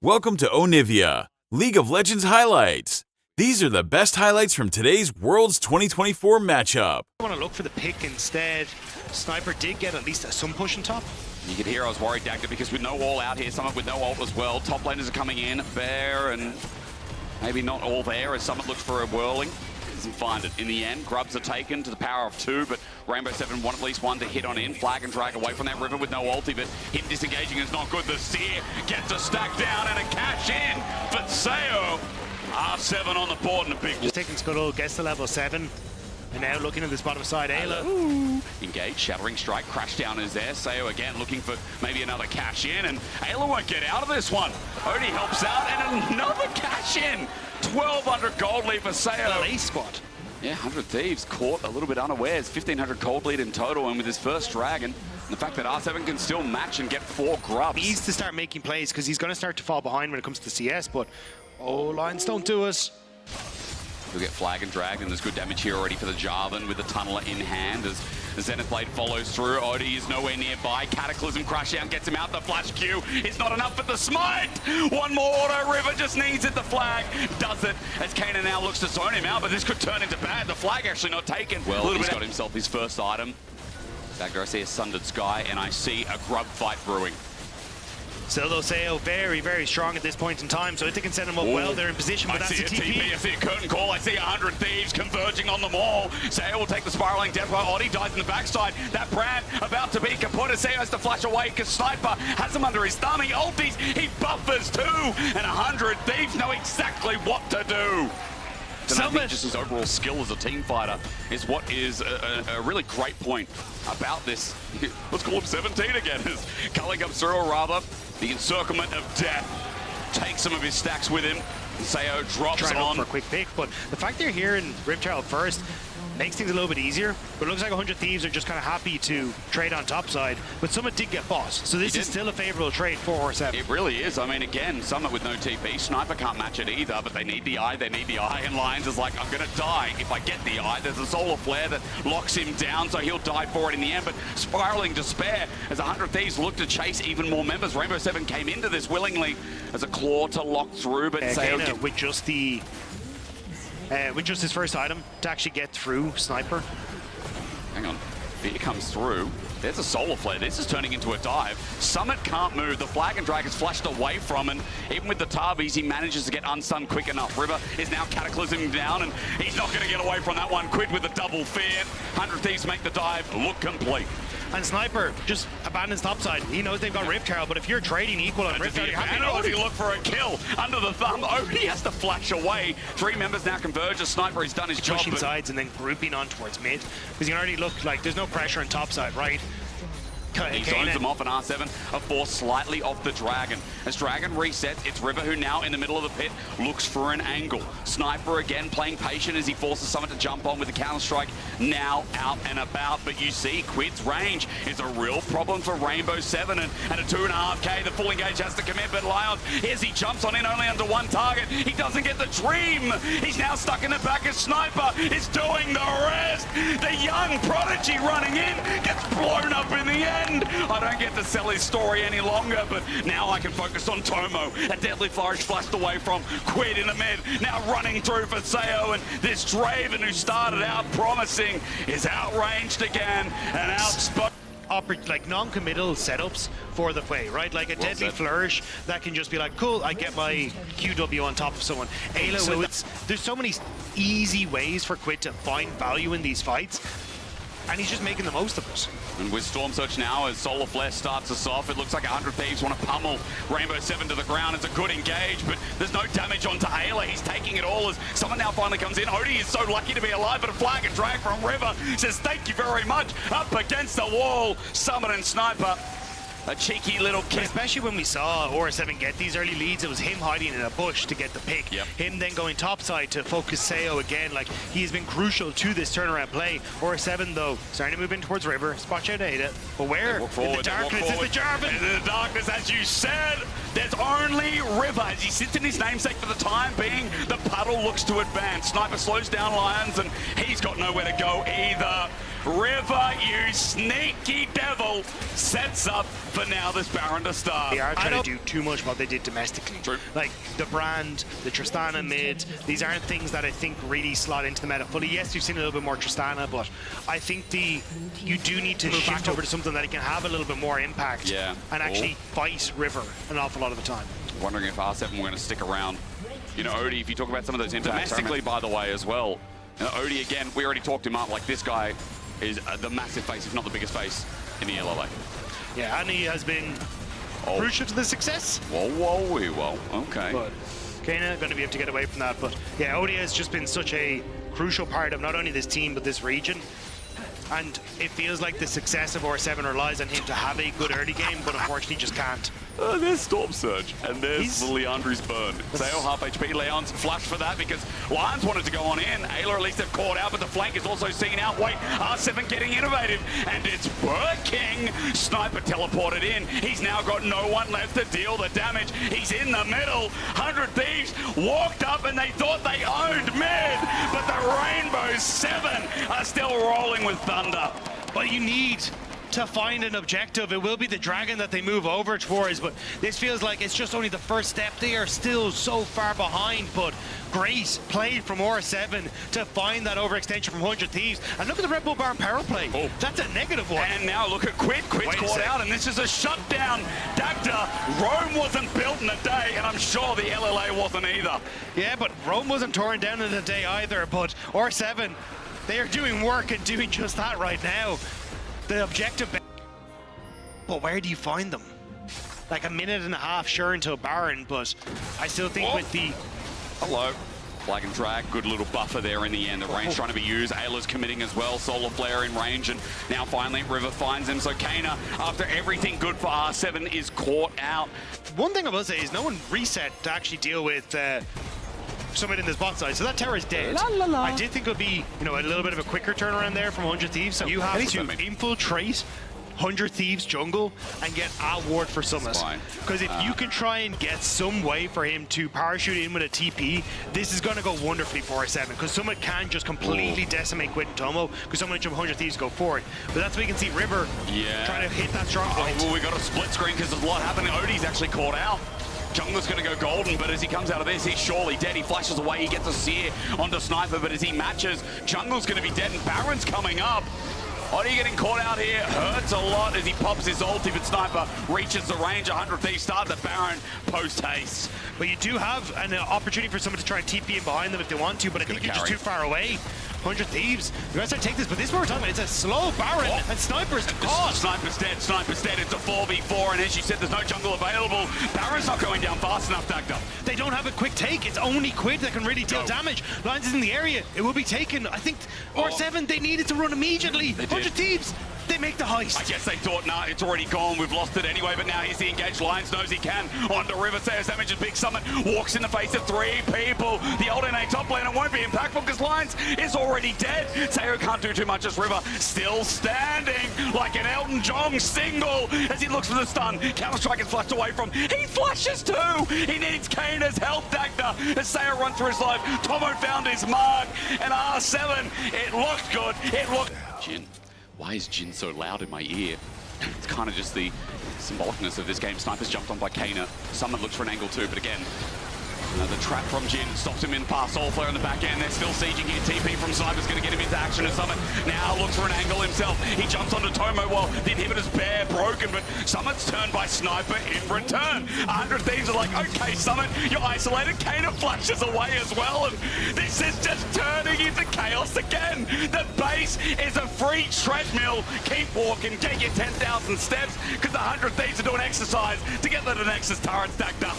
Welcome to Onivia, League of Legends highlights. These are the best highlights from today's Worlds 2024 matchup. I want to look for the pick instead. Sniper did get at least some push on top. You could hear I was worried, Dagda, because with no wall out here, Summit with no ult as well. Top laners are coming in, Bear, and maybe not all there as Summit looks for a whirling. Doesn't find it. In the end, grubs are taken to the power of 2, but Rainbow 7 want at least one to hit on in. Flag and drag away from that river with no ulti, but him disengaging is not good. The Seer gets a stack down and a cash in for Sayo. R7 on the board and a big... Just taking Scuttle, gets to level 7. And now looking at this bottom side, Ayla. Engage, Shattering Strike, crash down is there. Sayo again looking for maybe another cash in, and Ayla won't get out of this one. Odie helps out, and another cash in. 1,200 gold lead for Sayo. A squad. Yeah, 100 Thieves caught a little bit unawares. 1,500 gold lead in total, and with his first dragon, the fact that R7 can still match and get 4 grubs. He needs to start making plays because he's going to start to fall behind when it comes to CS, but lines don't do us. He'll get flag and dragged, and there's good damage here already for the Jarvan with the Tunneler in hand as the Zenith Blade follows through. Odie is nowhere nearby. Cataclysm crash down, gets him out. The flash Q is not enough, but the smite! One more auto, River just needs it. The flag does it as Kanan now looks to zone him out, but this could turn into bad. The flag actually not taken. Well, he's got himself his first item. Dagda, I see a Sundered Sky, and I see a grub fight brewing. Still though, Sayo very, very strong at this point in time, so if they can set him up well, they're in position, but that's a TP. I see a curtain call, I see 100 Thieves converging on them all. Sayo will take the spiraling death while Odie dies in the backside. That Brand about to be kaput as Sayo has to flash away because Sniper has him under his thumb. He ulties, he buffers too, and 100 Thieves know exactly what to do. And I think just his overall skill as a team fighter is what is a really great point about this. Let's call him 17 again. As Cully comes through, or rather, the encirclement of death takes some of his stacks with him. Sayo drops on for a quick pick, but the fact they're here in Ripchild first makes things a little bit easier, but it looks like 100 Thieves are just kind of happy to trade on top side, but Summit did get boss, so this is still a favorable trade for R7. It really is. I mean, again, Summit with no TP, Sniper can't match it either, but they need the eye, and Lions is like, I'm gonna die if I get the eye. There's a solar flare that locks him down, so he'll die for it in the end, but spiraling despair as 100 Thieves look to chase even more members. Rainbow 7 came into this willingly as a claw to lock through, but Sayo with just the with just his first item to actually get through Sniper. Hang on, Fear comes through. There's a solar flare. This is turning into a dive. Summit can't move. The flag and drag is flashed away from, and even with the Tabis, he manages to get unstunned quick enough. River is now cataclysming down, and he's not going to get away from that one. Quid with the double fear. 100 Thieves make the dive look complete. And Sniper just abandons topside. He knows they've got Ripchild, but if you're trading equal on Ripchild, you have to look for a kill under the thumb. Odie has to flash away. 3 members now converge. A Sniper has done his job. Pushing sides and then grouping on towards mid, because you can already look like there's no pressure on topside, right? He zones them off, and R7 are forced slightly off the Dragon. As Dragon resets, it's River who now in the middle of the pit looks for an angle. Sniper again playing patient as he forces Summit to jump on with the counter-strike now out and about. But you see Quid's range is a real problem for Rainbow 7, and at a 2.5k, the full engage has to commit, but Lions, as he jumps on in only under one target, he doesn't get the dream. He's now stuck in the back as Sniper is doing the rest. The young prodigy running in gets blown up in the end. I don't get to sell his story any longer, but now I can focus on Tomo. A deadly flourish flashed away from Quid in the mid, now running through for Sayo, and this Draven who started out promising is outranged again and outspoken. Like non-committal setups for the play, right? Like a deadly flourish that can just be like, cool, I get my QW on top of someone. Ayla, so there's so many easy ways for Quid to find value in these fights, and he's just making the most of it. And with Storm Search now, as Solar Flare starts us off, it looks like 100 Thieves want to pummel Rainbow 7 to the ground. It's a good engage, but there's no damage onto Ayla. He's taking it all as someone now finally comes in. Odie is so lucky to be alive, but a flag and drag from River says, thank you very much. Up against the wall, Summit and Sniper. A cheeky little kick. Especially when we saw R7 get these early leads, it was him hiding in a bush to get the pick. Yep. Him then going topside to focus Sayo again. Like, he's been crucial to this turnaround play. R7 though, starting to move in towards River. Spot out Ada. But where? In the darkness is the Jarvan. In the darkness, as you said, there's only River. As he sits in his namesake for the time being, the puddle looks to advance. Sniper slows down Lions, and he's got nowhere to go either. River, you sneaky devil, sets up for now this Baron to start. They are trying to do too much what they did domestically. True. Like the brand, the Tristana mid, these aren't things that I think really slot into the meta fully. Yes, you've seen a little bit more Tristana, but I think you do need to shift over to something that can have a little bit more impact and actually fight River an awful lot of the time. Wondering if R7 were going to stick around. You know, Odie, if you talk about some of those impacts, domestically, by the way, as well. You know, Odie, again, we already talked him up. Like, this guy is the massive face, if not the biggest face, in the LLA. Yeah, and he has been crucial to the success. Whoa. Okay. But Kana going to be able to get away from that. But yeah, Odie has just been such a crucial part of not only this team, but this region. And it feels like the success of R7 relies on him to have a good early game, but unfortunately just can't. There's Storm Surge, and there's Leandri's burn. Sayo half HP, Leon's flushed for that because Lions wanted to go on in. Ayla at least have caught out, but the flank is also seen out. Wait, R7 getting innovative, and it's working. Sniper teleported in. He's now got no one left to deal the damage. He's in the middle. 100 Thieves walked up, and they thought they owned mid, but the Rainbow 7 are still rolling with thunder. But you need to find an objective. It will be the dragon that they move over towards, but this feels like it's just only the first step. They are still so far behind, but great play from R7 to find that overextension from 100 Thieves. And look at the Red Bull Baron power play. That's a negative one. And now look at Quid. Quid's caught out, and this is a shutdown. Dagda, Rome wasn't built in a day, and I'm sure the LLA wasn't either. Yeah, but Rome wasn't torn down in a day either, but R7, they are doing work and doing just that right now. The objective, but where do you find them? Like a minute and a half, sure, until Baron, but I still think with the... Hello. Flag and drag, good little buffer there in the end. The range trying to be used. Ayla's committing as well. Solar Flare in range, and now finally River finds him. So Kana, after everything good for R7, is caught out. One thing I will say is no one reset to actually deal with Summit in this bot side, so that tower is dead. I did think it would be, you know, a little bit of a quicker turnaround there from 100 Thieves. So you have to infiltrate 100 Thieves jungle and get a ward for Summit. Because if you can try and get some way for him to parachute in with a TP, this is going to go wonderfully for R7. Because Summit can just completely decimate Quid and Tomo, because so much of 100 Thieves go forward. But that's where we can see River trying to hit that strong point. Well, we got a split screen because there's a lot happening. Odie's actually caught out. Jungler's going to go golden, but as he comes out of this, he's surely dead. He flashes away, he gets a sear onto Sniper, but as he matches, Jungle's going to be dead, and Baron's coming up. Odie getting caught out here hurts a lot as he pops his ulti, but Sniper reaches the range. 100 Thieves start the Baron post-haste. But you do have an opportunity for someone to try and TP in behind them if they want to, but I think you're just too far away. 100 Thieves, you guys try to take this, but this is what we're talking about. It's a slow Baron, and Sniper's caught. Sniper's dead, Sniper's dead. It's a 4v4, and as you said, there's no jungle available. Baron's not going down fast enough, Dagda. They don't have a quick take. It's only Quid that can really deal damage. Lions is in the area. It will be taken. I think R7, they needed to run immediately. 100 Thieves, they make the heist. I guess they thought, nah, it's already gone. We've lost it anyway, but now he's the engaged. Lions knows he can. Onto River, Says damage, Big Summit walks in the face of 3 people. The old NA top laner won't be impactful because Lions is already dead. Sayo can't do too much as River still standing like an Elton John single as he looks for the stun. Counter-Strike is flushed away from. He flashes too. He needs Kana's health, Dagda, as Sayo runs for his life. Tomo found his mark, and R7, it looked good. It looked... Jin. Why is Jin so loud in my ear? It's kind of just the symbolicness of this game. Sniper's jumped on by Kana. Summit looks for an angle too, but again, the trap from Jin stops him in past Soul Flare in the back end. They're still sieging here. TP from Sniper's going to get him into action. And Summit now looks for an angle himself. He jumps onto Tomo while the inhibitor's bare broken, but Summit's turned by Sniper in return. 100 Thieves are like, okay, Summit, you're isolated. Kana flashes away as well, and this is just turning into chaos again. The base is a free treadmill. Keep walking, get your 10,000 steps, because the 100 Thieves are doing exercise to get the Nexus turret stacked up.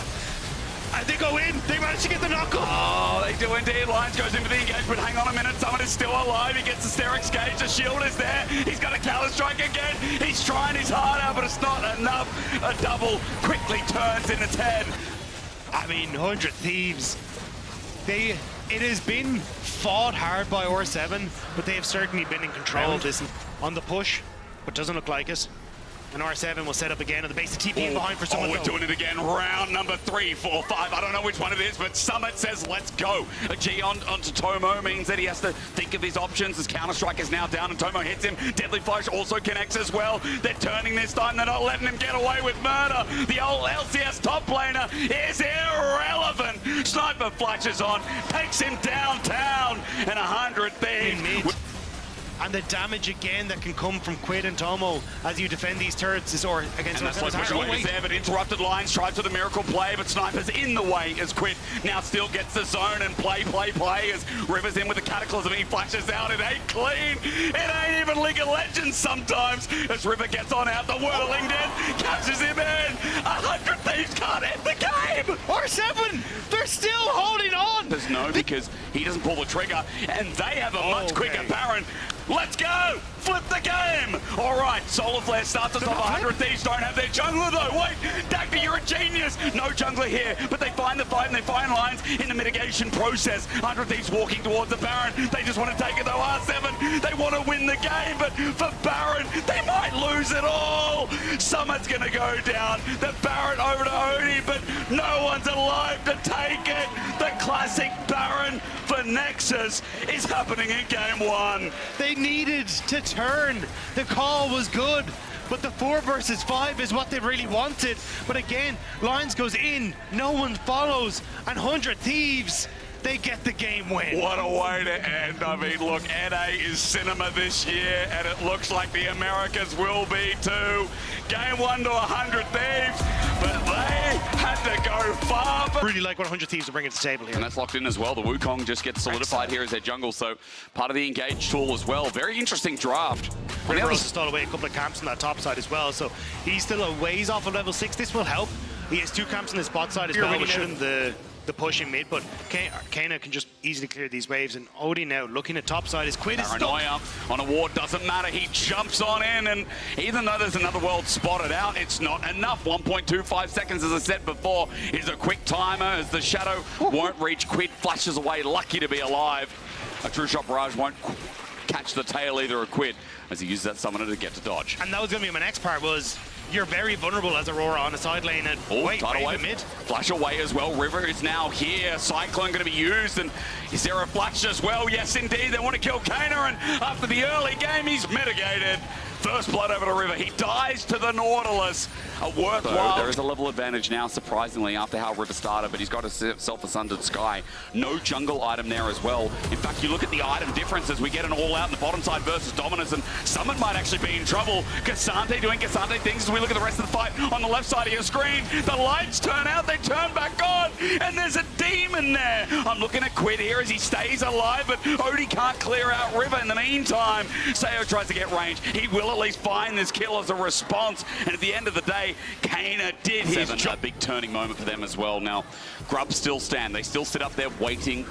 And they go in. They manage to get the knockoff. Oh, they do indeed. Lions goes in for the engagement. Hang on a minute. Summit is still alive. He gets the Sterix gauge. The shield is there. He's got a counter-strike again. He's trying his heart out, but it's not enough. A double quickly turns in its head. I mean, 100 Thieves. It has been fought hard by R7, but they have certainly been in control of this on the push, but doesn't look like it. And R7 will set up again on the base of TP in behind for someone. Oh, we're doing it again. Round number 3, 4, 5. I don't know which one it is, but Summit says, let's go. A G onto Tomo means that he has to think of his options as Counter-Strike is now down and Tomo hits him. Deadly Flash also connects as well. They're turning this time. They're not letting him get away with murder. The old LCS top laner is irrelevant. Sniper flashes on, takes him downtown, and 100 Thieves. And the damage again that can come from Quid and Tomo as you defend these turrets is or against and that's like there, but interrupted lines, tries for the miracle play, but Sniper's in the way as Quid now still gets the zone and play as River's in with the Cataclysm. He flashes out, it ain't clean, it ain't even League of Legends sometimes as River gets on out, the Whirling Dead catches him in. 100 Thieves can't end the game. R7, they're still holding on. There's no, because he doesn't pull the trigger and they have a much quicker Baron. Let's go! Flip the game! All right, Solar Flare starts us off. 100 Thieves don't have their jungler though. Wait, Dagda, you're a genius! No jungler here, but they find the fight and they find lines in the mitigation process. 100 Thieves walking towards the Baron. They just want to take it though. R7, they want to win the game, but for Baron, they might lose it all. Summit's gonna go down. The Baron over to Oni, but no one's alive to take it. The classic Baron for Nexus is happening in game 1. They needed to turn. The call was good, but the 4 versus 5 is what they really wanted. But again, Lions goes in, no one follows, and 100 Thieves, they get the game win. What a way to end. I mean, look, NA is cinema this year, and it looks like the Americas will be too. Game 1 to 100 Thieves, but they had to go far. Really like what 100 Thieves are bringing to the table here. And that's locked in as well. The Wukong just gets solidified here as their jungle, so part of the engage tool as well. Very interesting draft. River also stole away a couple of camps on that top side as well, so he's still a ways off of level 6. This will help. He has 2 camps on his bot side as well, which shouldn't the push in mid, but Kana can just easily clear these waves, and Odie now looking at top side. His Quid is Paranoia on a ward, doesn't matter, he jumps on in, and even though there's another world spotted out, it's not enough. 1.25 seconds, as I said before, is a quick timer as the Shadow won't reach. Quid flashes away, lucky to be alive. A True Shot Barrage won't catch the tail either of Quid as he uses that summoner to get to dodge. And that was going to be my next part, was you're very vulnerable as Aurora on the side lane, and tidal wave mid. Flash away as well. River is now here. Cyclone going to be used, and is there a flash as well? Yes, indeed. They want to kill Kana, and after the early game, he's mitigated. First blood over to River. He dies to the Nautilus. A worthwhile. There is a level advantage now, surprisingly, after how River started, but he's got himself a Sundered Sky. No jungle item there as well. In fact, you look at the item difference as we get an all-out in the bottom side versus Dominus, and Summit might actually be in trouble. Cassante doing Cassante things as we look at the rest of the fight on the left side of your screen. The lights turn out, they turn back on, and there's a demon there. I'm looking at Quid here as he stays alive, but Odie can't clear out River. In the meantime, Sayo tries to get range. He will at least find this kill as a response, and at the end of the day, Kana did his job. A big turning moment for them as well. Now, Grub still stand. They still sit up there waiting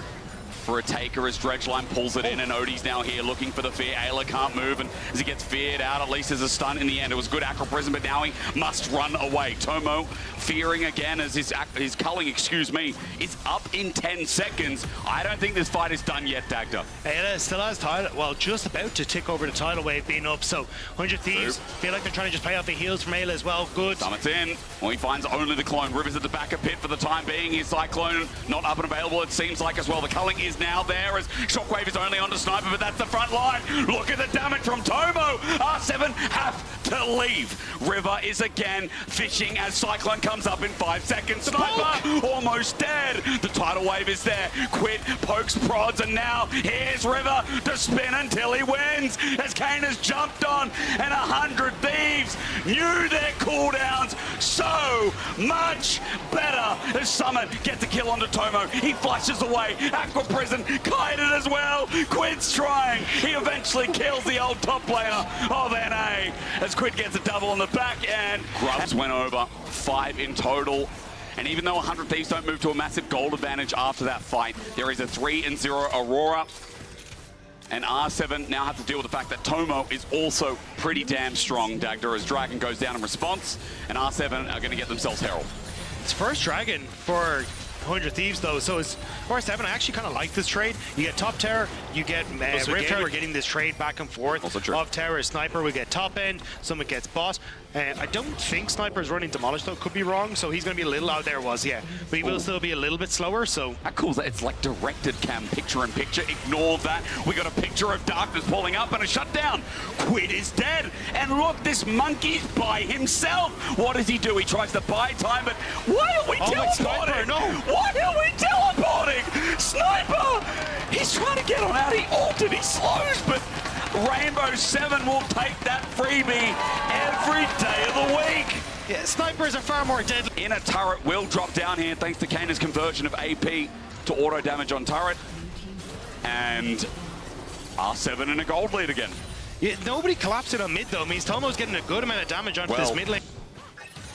for a taker as Dredgeline pulls it in, and Odie's now here looking for the fear. Ayla can't move, and as he gets feared out, at least there's a stun in the end. It was good Acro Prism, but now he must run away. Tomo fearing again as his culling, is up in 10 seconds. I don't think this fight is done yet, Dagda. Ayla still has tidal, well, just about to tick over the tidal wave being up, so 100 Thieves feel like they're trying to just pay off the heals from Ayla as well. Good. Summit's in. Well, he finds only the clone. River's at the back of pit for the time being. His Cyclone not up and available, it seems like as well. The culling is now there as Shockwave is only onto Sniper, but that's the front line. Look at the damage from Tomo. R7 have to leave. River is again fishing as Cyclone comes up in 5 seconds. Sniper almost dead. The tidal wave is there. Quid pokes, prods, and now here's River to spin until he wins as Kane has jumped on, and 100 Thieves knew their cooldowns so much better as Summit gets a kill onto Tomo. He flashes away. Aqua Prison kited as well. Quid's trying. He eventually kills the old top player of NA as Quid gets a double on the back end. Grubs went over 5 in total. And even though 100 Thieves don't move to a massive gold advantage after that fight, there is a 3-0 Aurora. And R7 now have to deal with the fact that Tomo is also pretty damn strong, Dagda, as Dragon goes down in response, and R7 are going to get themselves Herald. It's first Dragon for 100 Thieves though, so it's R7. I actually kind of like this trade. You get top tower, you get Rift Tower. We're getting this trade back and forth. Off tower, Sniper, we get top end, someone gets boss. I don't think Sniper's running Demolish though, could be wrong, so he's going to be a little out there but he will still be a little bit slower, so... How cool is that? It's like directed cam, picture-in-picture. Ignore that. We got a picture of Darkness pulling up and a shutdown. Quid is dead. And look, this monkey's by himself. What does he do? He tries to buy time, but why are we teleporting? No. Why are we teleporting? Sniper! He's trying to get on out. He ulted, he slows, but Rainbow 7 will take that freebie every day of the week. Yeah, Snipers are far more deadly. Inner turret will drop down here thanks to Kane's conversion of AP to auto damage on turret. And R7 in a gold lead again. Yeah, nobody collapsing on mid though means Tomo's getting a good amount of damage onto this mid lane.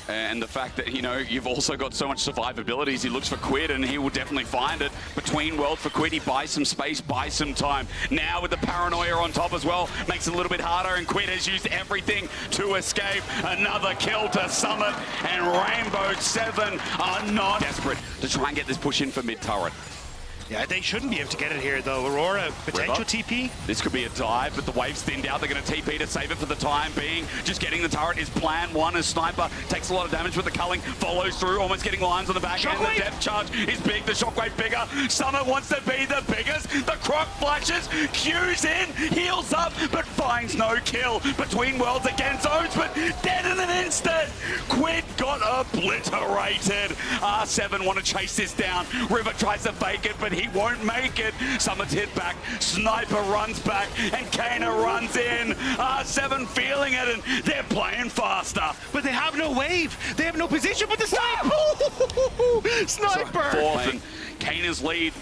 And the fact that, you know, you've also got so much survivability as he looks for Quid, and he will definitely find it. Between worlds for Quid, he buys some space, buys some time. Now with the paranoia on top as well, makes it a little bit harder, and Quid has used everything to escape. Another kill to Summit, and Rainbow 7 are not desperate to try and get this push in for mid-turret. Yeah, they shouldn't be able to get it here though. Aurora, potential TP. This could be a dive, but the wave's thinned out. They're going to TP to save it for the time being. Just getting the turret is plan one as Sniper takes a lot of damage with the culling, follows through, almost getting lines on the back end. The depth charge is big, the shockwave bigger. Summit wants to be the biggest. The croc flashes, Q's in, heals up, but finds no kill. Between worlds again, zones, but dead in an instant. Quid got obliterated. R7 want to chase this down. River tries to fake it, but he won't make it. Summit's hit back. Sniper runs back, and Kana runs in. R7 feeling it, and they're playing faster. But they have no wave. They have no position. But the sniper, Sniper. Fourth, and Kana's lead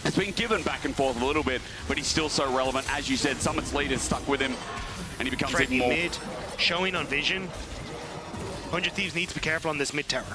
has been given back and forth a little bit, but he's still so relevant. As you said, Summit's lead is stuck with him, and he becomes even more. Mid, showing on vision. 100 Thieves needs to be careful on this mid tower.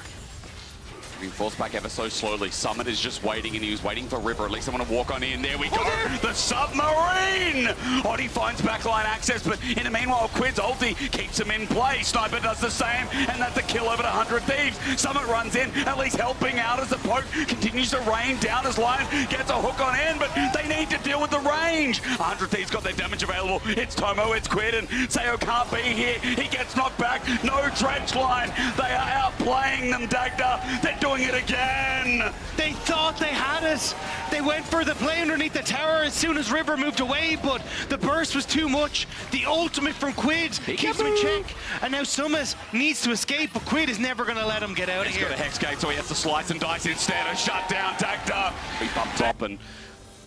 Being forced back ever so slowly. Summit is just waiting, and he was waiting for River. At least I want to walk on in. There we go. The submarine! Oddie finds backline access, but in the meanwhile, Quid's ulti keeps him in play. Sniper does the same, and that's a kill over to 100 Thieves. Summit runs in, at least helping out as the poke continues to rain down as Lion gets a hook on in, but they need to deal with the range. 100 Thieves got their damage available. It's Tomo, it's Quid, and Sayo can't be here. He gets knocked back. No dredge line. They are outplaying them, Dagda. They're doing it again. They thought they had it. They went for the play underneath the tower as soon as River moved away, but the burst was too much. The ultimate from Quid keeps them in check, and now Summit needs to escape, but Quid is never going to let him get out of here. He's got a Hex Gate, so he has to slice and dice instead. A shutdown, Dagda. He bumped up and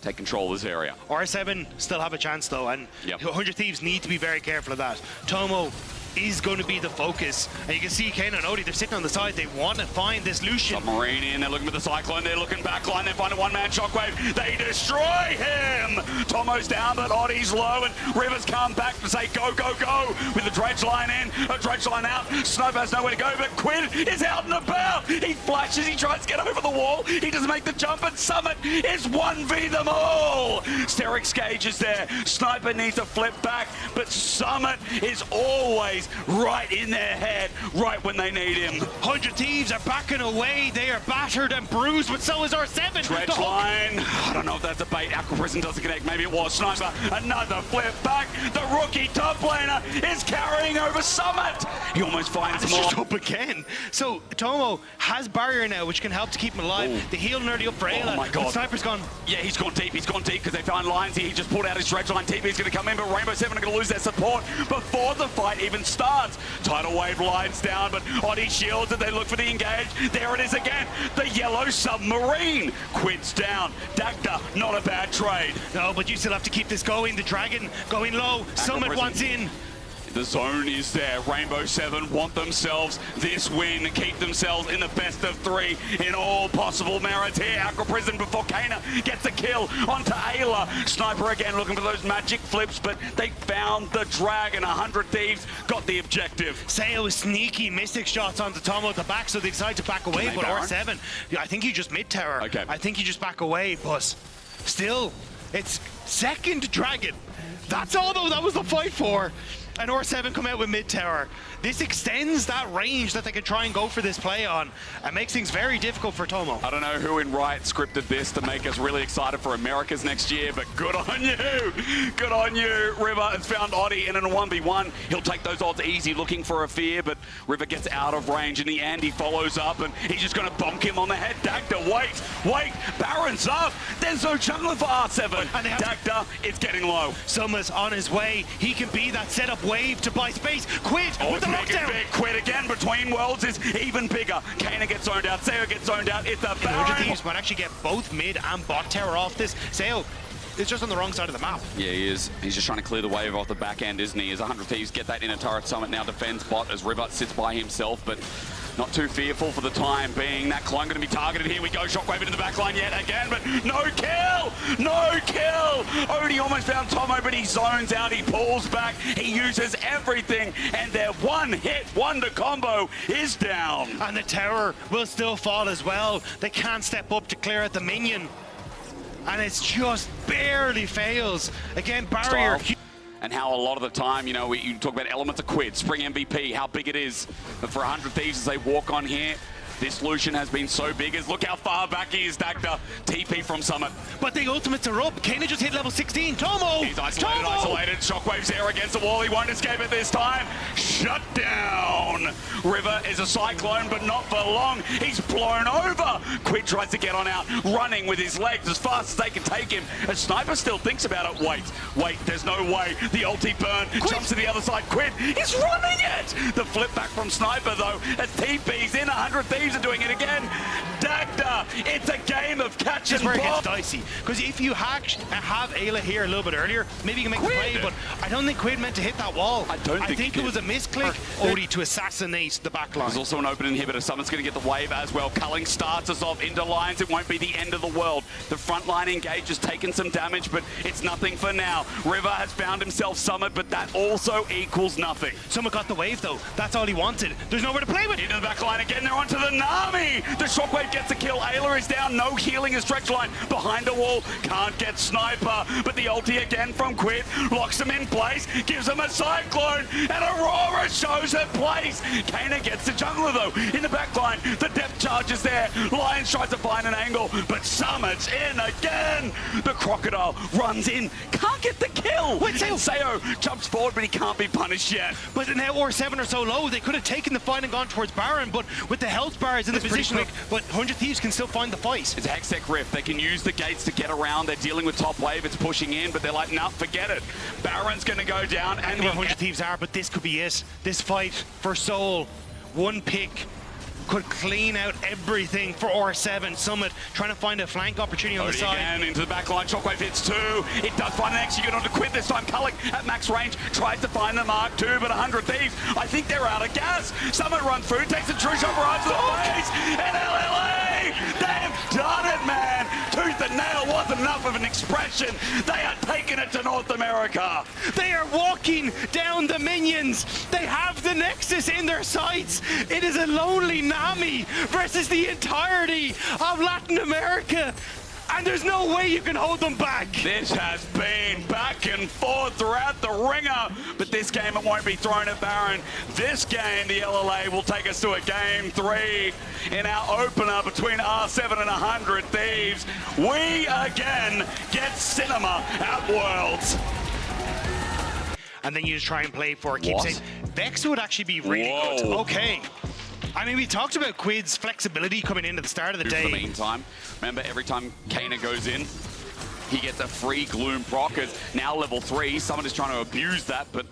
take control of this area. R7 still have a chance though, and 100 Thieves need to be very careful of that. Tomo is going to be the focus, and you can see Kane and Odie, they're sitting on the side. They want to find this Lucian. Submarine in, they're looking for the Cyclone, they're looking backline, they're finding one-man shockwave, they destroy him! Tomo's down, but Odie's low, and Rivers come back to say go, go, go, with the dredge line in, a dredge line out. Sniper has nowhere to go, but Quid is out and about. He flashes, he tries to get over the wall, he doesn't make the jump, and Summit is 1v them all! Sterix Gage is there, Sniper needs to flip back, but Summit is always right in their head, right when they need him. 100 Thieves are backing away. They are battered and bruised, but so is R7. Dredge line. I don't know if that's a bait. Aqua Prison doesn't connect. Maybe it was. Sniper, another flip back. The rookie top laner is carrying over Summit. He almost finds more. Just up again. So Tomo has barrier now, which can help to keep him alive. The heal nearly up for Ayla. Oh my God. Sniper's gone. Yeah, he's gone deep. He's gone deep because they found lines here. He just pulled out his dredge line. TP's going to come in, but Rainbow 7 are going to lose their support before the fight even starts. Tidal wave lines down, but Oddie shields and they look for the engage. There it is again. The yellow submarine. Quid's down. Dagda, not a bad trade. No, but you still have to keep this going. The Dragon going low. Summit wants in. The zone is there. Rainbow 7 want themselves this win, keep themselves in the best of 3 in all possible merits here. Aqua Prison before Kana gets the kill onto Ayla. Sniper again looking for those magic flips, but they found the Dragon. 100 Thieves got the objective. Sayo is sneaky mystic shots onto Tomo at the back, so they decide to back away, but Baron? R7, I think you just mid-tower. Okay. I think you just back away, but still, it's second Dragon. That's all though, that was the fight for. An R7 come out with mid tower. This extends that range that they can try and go for this play on, and makes things very difficult for Tomo. I don't know who in Riot scripted this to make us really excited for Americas next year, but good on you. Good on you. River has found Oddie in a 1v1. He'll take those odds easy, looking for a fear, but River gets out of range. In the end, he follows up, and he's just going to bonk him on the head. Dagda, wait. Baron's up. There's no jungler for R7. And Dagda is getting low. Summer's on his way. He can be that setup wave to buy space. Quid with the lockdown. Big. Quid again between worlds is even bigger. Kana gets zoned out. Sayo gets zoned out. It's a Baron. Thieves might actually get both mid and bot tower off this. Sayo is just on the wrong side of the map. Yeah, he is. He's just trying to clear the wave off the back end, isn't he? As 100 Thieves get that inner turret. Summit now defends bot as River sits by himself, but not too fearful for the time being. That clone going to be targeted. Here we go. Shockwave into the back line yet again, but no kill! No kill! Odie almost found Tomo, but he zones out. He pulls back. He uses everything, and their one-hit wonder combo is down. And the tower will still fall as well. They can't step up to clear out the minion. And it's just barely fails. Again, barrier. And how a lot of the time, you know, you talk about elements of Quid, Spring MVP, how big it is. But for 100 Thieves as they walk on here, this Lucian has been so big. As look how far back he is, Dagda. TP from Summit. But the ultimates are up. Kana just hit level 16. Tomo! He's isolated. Shockwave's there against the wall. He won't escape it this time. Shut down. River is a cyclone, but not for long. He's blown over. Quid tries to get on out, running with his legs as fast as they can take him. A Sniper still thinks about it. Wait, there's no way. The ulti burn, jumps to the other side. Quid is running it. The flip back from Sniper, though, as TP's in. 100 Thieves are doing it again. Dagda, it's a game of catch and where it ball. gets dicey. Because if you have Ayla here a little bit earlier, maybe you can make the play, but I don't think Quid meant to hit that wall. I think it was a misclick. Odie to assassinate the back line. There's also an open inhibitor. Summon's going to get the wave as well. Culling starts us off into lines. It won't be the end of the world. The front line engage has taken some damage, but it's nothing for now. River has found himself Summit, but that also equals nothing. Summit got the wave, though. That's all he wanted. There's nowhere to play with. Into the back line again. They're onto the Nami. The Shockwave gets a kill. Ayla is down. No healing. A stretch line behind a wall. Can't get Sniper, but the ulti again from Quid locks him in place, gives him a cyclone, and Aurora shows her place. Kana gets the jungler, though, in the back line. The depth charge is there. Lions tries to find an angle, but Summit's in again. The Crocodile runs in. Can't get the kill. Wait, Sayo jumps forward, but he can't be punished yet. But now R7 are so low, they could have taken the fight and gone towards Baron, but with the health bars in the position, but 100 Thieves can still find the fight. It's a Hextech Rift. They can use the gates to get around. They're dealing with top wave. It's pushing in, but they're like, nah, forget it. Baron's going to go down. And where 100 Thieves are, but this could be it. This fight for Soul, one pick could clean out everything for R7. Summit trying to find a flank opportunity on the side. Again into the back line. Shockwave hits two. It does find an execute onto Quid this time. Culling at max range tries to find the mark two, but 100 Thieves, I think they're out of gas. Summit runs through, takes a true shot right to the face, and LLA, they've done it, man. Tooth and nail wasn't enough of an expression. They are taking it to North America. They are walking down the minions. They have the Nexus in their sights. It is a lonely Nami versus the entirety of Latin America. And there's no way you can hold them back. This has been back and forth throughout the ringer, but this game it won't be thrown at Baron. This game, the LLA will take us to a game 3 in our opener between R7 and 100 Thieves. We again get cinema at Worlds. And then you just try and play for keep safe. Vex would actually be really good. Okay. I mean, we talked about Quid's flexibility coming into the start of the day. In the meantime, remember every time Kana goes in, he gets a free Gloom proc. Now level 3, someone is trying to abuse that, but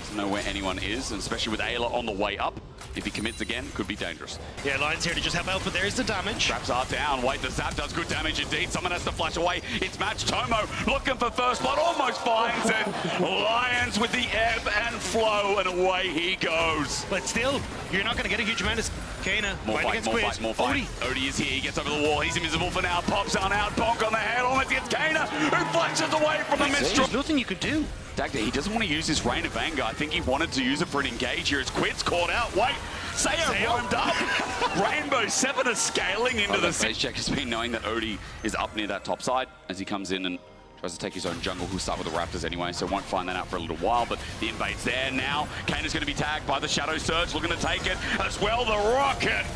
doesn't know where anyone is, and especially with Ayla on the way up. If he commits again, could be dangerous. Yeah, Lions here to just help out, but there's the damage. Traps are down. Wait, the zap does good damage indeed. Someone has to flash away. It's match. Tomo looking for first blood, almost finds it. Lions with the ebb and flow, and away he goes. But still, you're not going to get a huge amount of Kana. More fight. Odie is here. He gets over the wall. He's invisible for now. Pops on out. Bonk on the head. Almost gets Kana, who flashes away from the Mistral. There's nothing you could do. Dagda, he doesn't want to use his Reign of Anger. I think he wanted to use it for an engage here. His Quid's caught out. Wait, Sayo roamed up. Rainbow 7 is scaling into the... Phase check has been knowing that Odie is up near that top side as he comes in and Tries to take his own jungle, who'll start with the Raptors anyway, so won't find that out for a little while, but the invade's there now. Kane's going to be tagged by the Shadow Surge, looking to take it as well. The Rocket!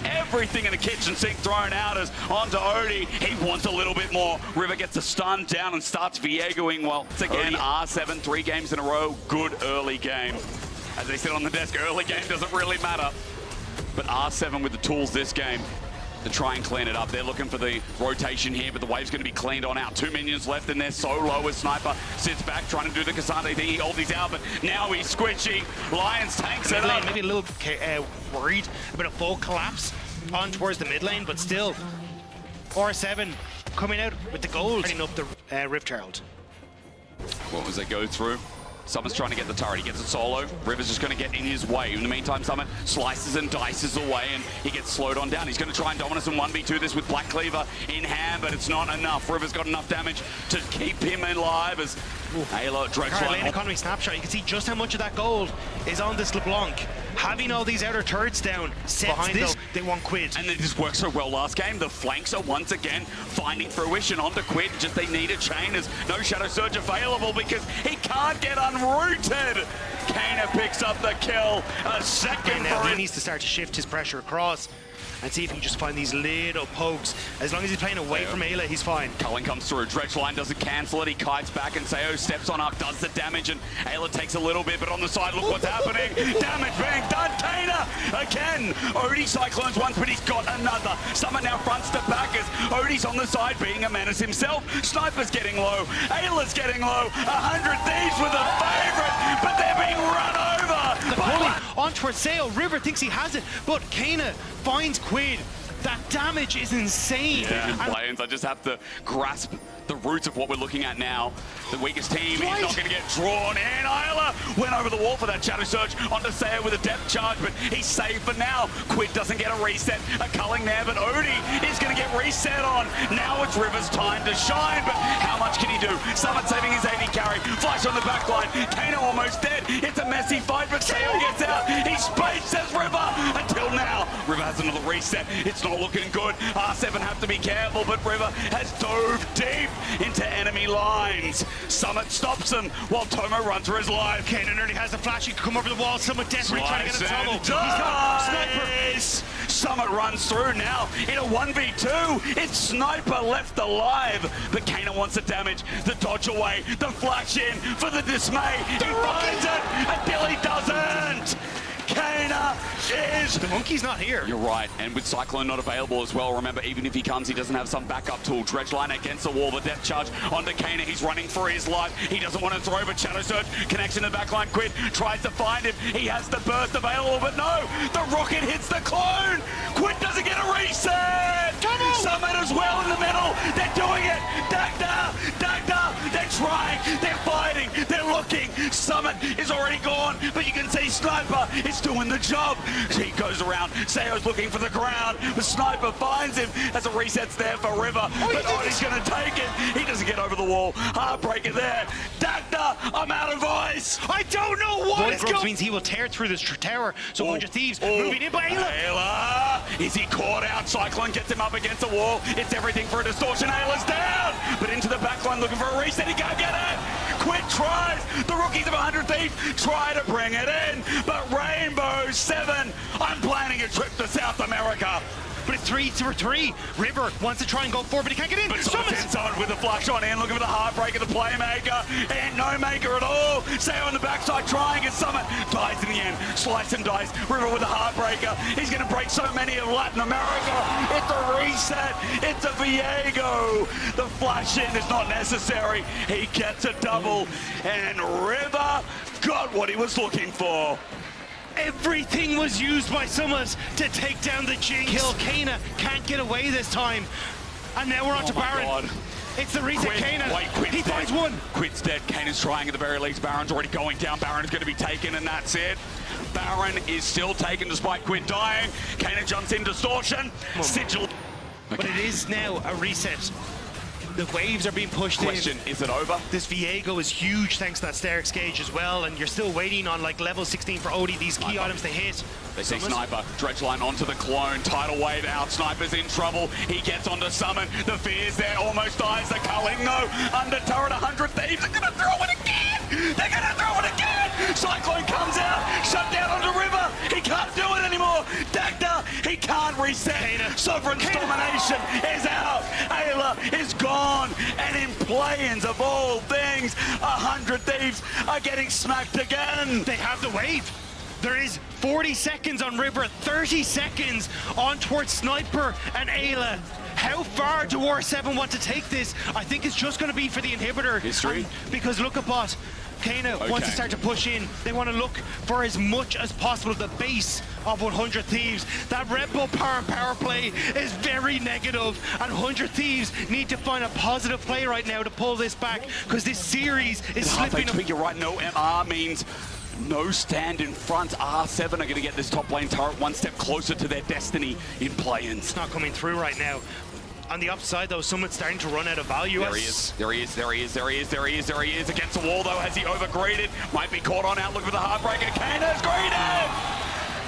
Everything in the kitchen sink thrown out as onto Odie. He wants a little bit more. River gets a stun down and starts Viegoing. Well, once again, R7, 3 games in a row. Good early game. As they said on the desk, early game doesn't really matter. But R7 with the tools this game to try and clean it up. They're looking for the rotation here, but the wave's going to be cleaned on out. 2 minions left in there, so low as Sniper sits back trying to do the Cassandre thing. He holds his out, but now he's squishy. Lions tanks it up. Maybe a little worried about a full collapse on towards the mid lane, but still, R7 coming out with the gold, setting up the Rift Herald. What was they go through? Summit's trying to get the turret, he gets it solo. River's just going to get in his way. In the meantime, Summit slices and dices away and he gets slowed on down. He's going to try and dominate and 1v2 this with Black Cleaver in hand, but it's not enough. River's got enough damage to keep him alive as Ayla dredge lane economy snapshot. You can see just how much of that gold is on this LeBlanc. Having all these outer turrets down, behind this, they want Quid. And it just worked so well last game. The flanks are once again finding fruition onto Quid. Just they need a chain as no Shadow Surge available because he can't get unrooted. Kana picks up the kill. A second now for he it. needs to start to shift his pressure across and see if he can just find these little pokes. As long as he's playing away from Ayla, he's fine. Cullen comes through, Dredge line doesn't cancel it, he kites back and Sayo steps on up, does the damage, and Ayla takes a little bit, but on the side, look what's happening. Damage being done, Kana again. Odie cyclones once, but he's got another. Summit now fronts to back as Odie's on the side being a menace himself. Sniper's getting low, Ayla's getting low. 100 Thieves with a favorite, but they're being run over. The bully on towards Sayo. River thinks he has it, but Kana finds Quid. That damage is insane. Yeah, Lions, I just have to grasp the roots of what we're looking at now. The weakest team is not going to get drawn in. Ayla went over the wall for that Shadow Surge onto Sayo with a depth charge, but he's saved for now. Quid doesn't get a reset. A culling there, but Odie is going to get reset on. Now it's River's time to shine, but how much can he do? Summit saving his AD carry. Flash on the back line. Kano almost dead. It's a messy fight, but Sayo gets out. He spades, says River. Until now, River has another reset. It's not looking good. R7 have to be careful, but River has dove deep into enemy lines. Summit stops him while Tomo runs for his life. Kanan nearly has a flash. He can come over the wall. Summit desperately trying to get a tunnel. He's got Sniper. Summit runs through now in a 1v2. It's Sniper left alive, but Kanan wants the damage, the dodge away, the flash in for the dismay. He finds it until he doesn't. Kana is... The monkey's not here. You're right, and with Cyclone not available as well, remember, even if he comes, he doesn't have some backup tool. Dredge line against the wall, the death charge onto Kana. He's running for his life. He doesn't want to throw, but Shadow Surge connection to the backline. Quid tries to find him. He has the burst available, but no, the rocket hits the clone. Quid doesn't get a reset. Summit as well in the middle. They're doing it. Dagda, they're trying, they're fighting, they're looking. Summit is already gone, but you can see Sniper is doing the job. He goes around, Sayo's looking for the ground, but Sniper finds him as a reset's there for River, but Odie's gonna take it. He doesn't get over the wall. Heartbreaker there. Dagda, I'm out of voice. I don't know what is going on. Means he will tear through this tower, so a bunch of Thieves moving in by Ayla. Is he caught out? Cyclone gets him up against the wall. It's everything for a distortion. Ayla's down, but into the backline looking for a reset. He can't get it. Quid tries. The rookies of 100 Thieves try to bring it in, but Rainbow 7, I'm planning a trip to South America. But it's 3-3. River wants to try and go forward, but he can't get in. But Summit with the flash on in, looking for the heartbreaker, the playmaker, and no maker at all. Sayo on the backside trying, and Summit dies in the end. Slice and dice. River with the heartbreaker. He's going to break so many of Latin America. It's a reset. It's a Viego. The flash in is not necessary. He gets a double, and River got what he was looking for. Everything was used by Summit to take down the Jinx. Kill Kana can't get away this time. And now we're on to Baron. God. It's the reset. Kana. He finds one. Quid's dead. Kana's trying at the very least. Baron's already going down. Baron is going to be taken, and that's it. Baron is still taken despite Quid dying. Kana jumps in distortion. Sigil. But it is now a reset. The waves are being pushed Question, in. is it over? This Viego is huge thanks to that Stairx gauge as well, and you're still waiting on like level 16 for Odie, these key items to hit. They see Sniper, dredge line onto the clone, tidal wave out, Sniper's in trouble, he gets onto Summon, the fear's there, almost dies, the culling, no, under turret, 100 Thieves, they're gonna throw it again! They're gonna throw it again! Cyclone comes out, shut down onto River, he can't do it anymore, Dagda, he can't reset, Sovereign's domination is out, Ayla is gone, and in play-ins of all things, 100 Thieves are getting smacked again! They have the wave! There is 40 seconds on River, 30 seconds on towards Sniper and Ayla. How far do R7 want to take this? I think it's just going to be for the inhibitor. History? Because look at bot. Kana wants to start to push in. They want to look for as much as possible at the base of 100 Thieves. That Red Bull power play is very negative, and 100 Thieves need to find a positive play right now to pull this back, because this series is slipping. You're right, no MR means no stand in front. R7 are going to get this top lane turret one step closer to their destiny in play-ins. It's not coming through right now. On the upside, though, someone's starting to run out of value. There he is against the wall, though. Has he overgreeded? Might be caught on outlook for the Heartbreaker. Kano's greeted!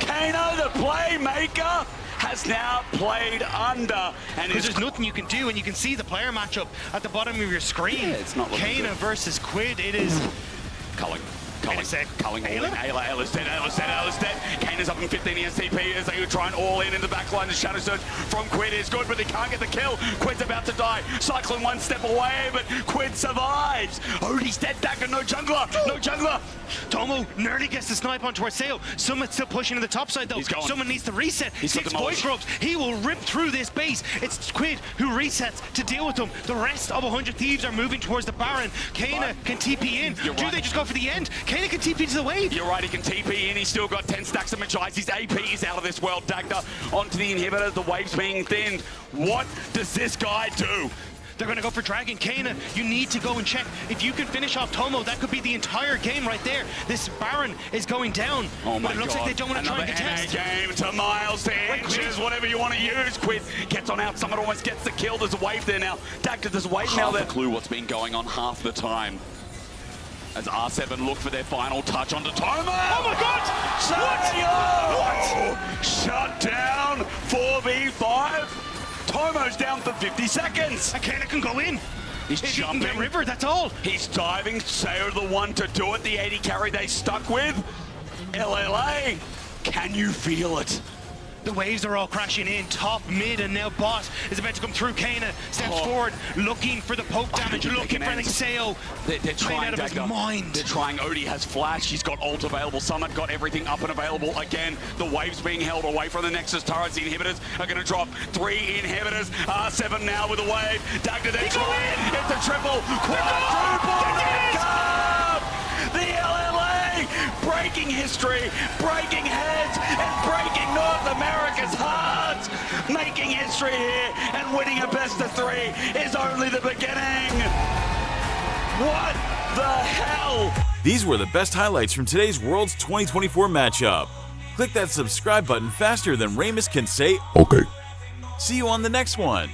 Kano, the playmaker, has now played under. And there's nothing you can do, and you can see the player matchup at the bottom of your screen. Yeah, it's not looking Kana good. versus Quid. It is... Culling all in. Ayla? Ayla's dead. Kana's up in 15 ESTP as they try and all in the back line. The Shadow Surge from Quid is good, but they can't get the kill. Quid's about to die. Cyclone one step away, but Quid survives. Odie's dead, Dagger, no jungler. Tomo nearly gets the snipe on towards Sale. Someone's still pushing to the top side, though. He's going. Someone needs to reset. He's got 6 demolished. voice ropes. He will rip through this base. It's Quid who resets to deal with them. The rest of 100 Thieves are moving towards the Baron. Kana can TP in. You're Do right. they just go for the end? Kana can TP to the wave. You're right, he can TP in. He's still got 10 stacks of Magi's. His AP is out of this world. Dagda onto the inhibitor. The wave's being thinned. What does this guy do? They're going to go for Dragon. Kana, you need to go and check. If you can finish off Tomo, that could be the entire game right there. This Baron is going down. Oh my but it looks God. like they don't want to try and contest. Game to Miles, to inches, whatever you want to use. Quid gets on out. Someone almost gets the kill. There's a wave there now. Dagda, there's a wave now. There's clue what's been going on half the time. As R7 look for their final touch onto Tomo. Oh my God! What? Shut down. 4v5. Tomo's down for 50 seconds. Kana can go in. He's If he can jumping. get River, that's all. He's diving. Sayo the one to do it. The 80 carry they stuck with. LLA. Can you feel it? The waves are all crashing in, top, mid, and now bot is about to come through. Kana steps forward, looking for the poke damage, looking for Sayo. They're trying out of his Dagda. mind. They're trying. Odie has flash. He's got ult available. Summit got everything up and available. Again, the waves being held away from the Nexus turrets. The inhibitors are going to drop 3 inhibitors. R7 now with a wave. Dagda, they're trying. It's a triple. Quadruple. The LLA breaking history, breaking heads, and breaking North America's hearts. Making history here and winning a best of 3 is only the beginning. What the hell? These were the best highlights from today's Worlds 2024 matchup. Click that subscribe button faster than Ramus can say, okay. See you on the next one.